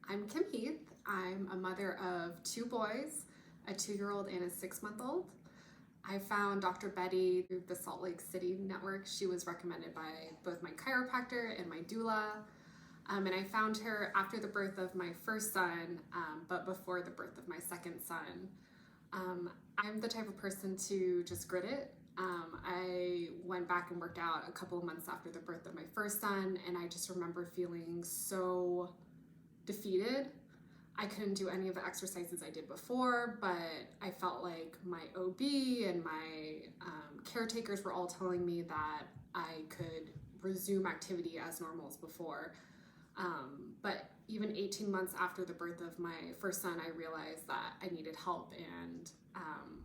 I'm Kim Heath. I'm a mother of 2 boys, a 2-year-old and a 6-month-old. I found Dr. Betty through the Salt Lake City network. She was recommended by both my chiropractor and my doula. And I found her after the birth of my first son, but before the birth of my second son. I'm the type of person to just grit it. I went back and worked out a couple of months after the birth of my first son, and I just remember feeling so defeated. I couldn't do any of the exercises I did before, but I felt like my OB and my caretakers were all telling me that I could resume activity as normal as before. But even 18 months after the birth of my first son, I realized that I needed help, and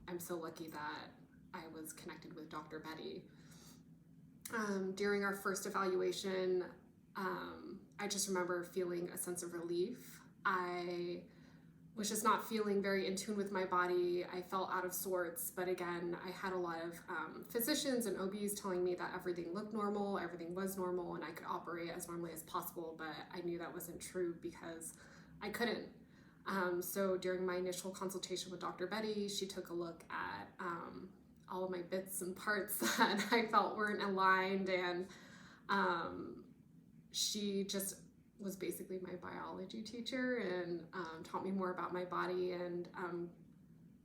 I'm so lucky that I was connected with Dr. Betty. During our first evaluation, I just remember feeling a sense of relief. I was just not feeling very in tune with my body. I felt out of sorts, but again, I had a lot of physicians and OBs telling me that everything looked normal, everything was normal, and I could operate as normally as possible, but I knew that wasn't true because I couldn't. So during my initial consultation with Dr. Betty, she took a look at all of my bits and parts that I felt weren't aligned, and she just was basically my biology teacher and taught me more about my body, and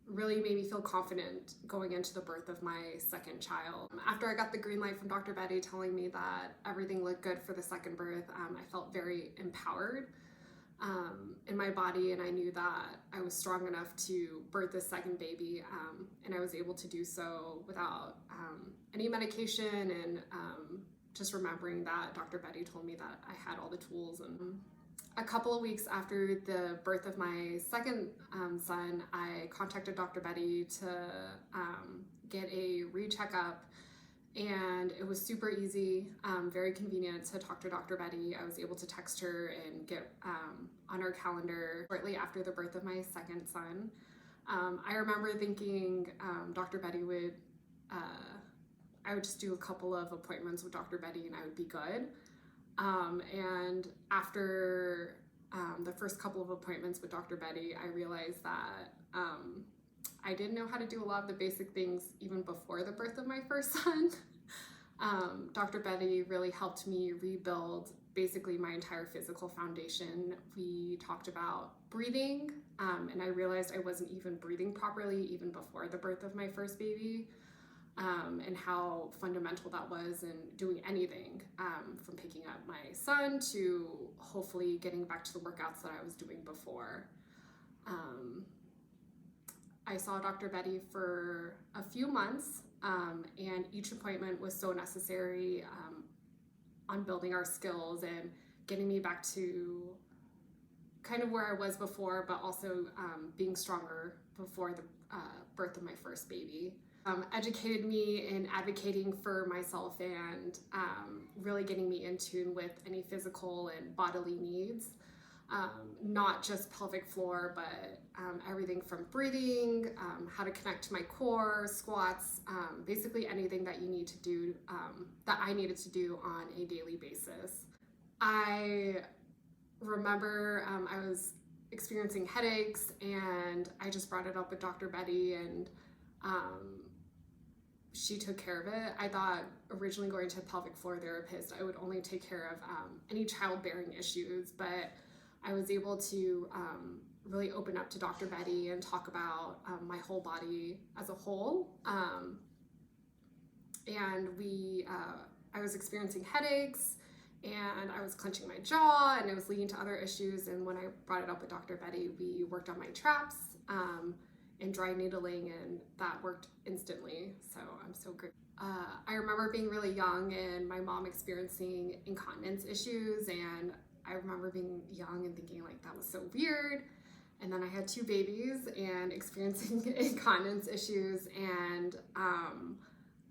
really made me feel confident going into the birth of my second child. After I got the green light from Dr. Betty telling me that everything looked good for the second birth, I felt very empowered in my body, and I knew that I was strong enough to birth this second baby, and I was able to do so without any medication, and just remembering that Dr. Betty told me that I had all the tools. And a couple of weeks after the birth of my second son, I contacted Dr. Betty to get a re-checkup, and it was super easy, very convenient to talk to Dr. Betty. I was able to text her and get on her calendar shortly after the birth of my second son. I remember thinking Dr. Betty would I would just do a couple of appointments with Dr. Betty and I would be good. And after the first couple of appointments with Dr. Betty, I realized that I didn't know how to do a lot of the basic things even before the birth of my first son. Dr. Betty really helped me rebuild basically my entire physical foundation. We talked about breathing, and I realized I wasn't even breathing properly even before the birth of my first baby. And how fundamental that was in doing anything, from picking up my son to hopefully getting back to the workouts that I was doing before. I saw Dr. Betty for a few months, and each appointment was so necessary on building our skills and getting me back to kind of where I was before, but also being stronger before the birth of my first baby. Educated me in advocating for myself and really getting me in tune with any physical and bodily needs, not just pelvic floor, but everything from breathing, how to connect to my core, squats, basically anything that you need to do, that I needed to do on a daily basis. I remember I was experiencing headaches, and I just brought it up with Dr. Betty, and she took care of it. I thought originally going to a pelvic floor therapist, I would only take care of any childbearing issues, but I was able to really open up to Dr. Betty and talk about my whole body as a whole. And I was experiencing headaches, and I was clenching my jaw, and it was leading to other issues. And when I brought it up with Dr. Betty, we worked on my traps and dry needling, and that worked instantly. So I'm so grateful. I remember being really young and my mom experiencing incontinence issues, and I remember being young and thinking like that was so weird. And then I had 2 babies and experiencing incontinence issues, and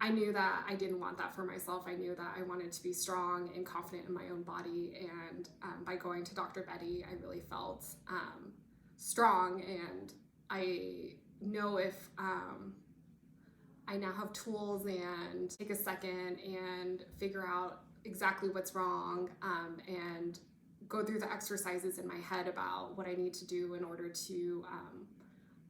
I knew that I didn't want that for myself. I knew that I wanted to be strong and confident in my own body, and by going to Dr. Betty, I really felt strong, and I know if I now have tools and take a second and figure out exactly what's wrong, and go through the exercises in my head about what I need to do in order to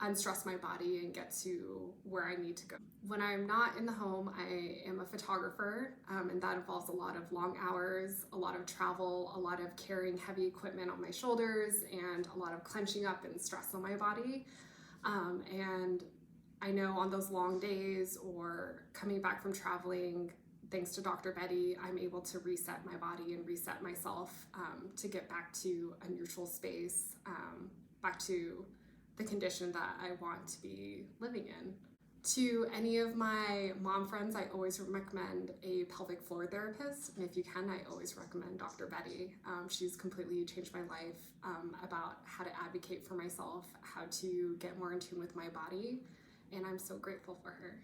unstress my body and get to where I need to go. When I'm not in the home, I am a photographer, and that involves a lot of long hours, a lot of travel, a lot of carrying heavy equipment on my shoulders, and a lot of clenching up and stress on my body. And I know on those long days or coming back from traveling, thanks to Dr. Betty, I'm able to reset my body and reset myself to get back to a neutral space, back to the condition that I want to be living in. To any of my mom friends, I always recommend a pelvic floor therapist. And if you can, I always recommend Dr. Betty. She's completely changed my life about how to advocate for myself, how to get more in tune with my body. And I'm so grateful for her.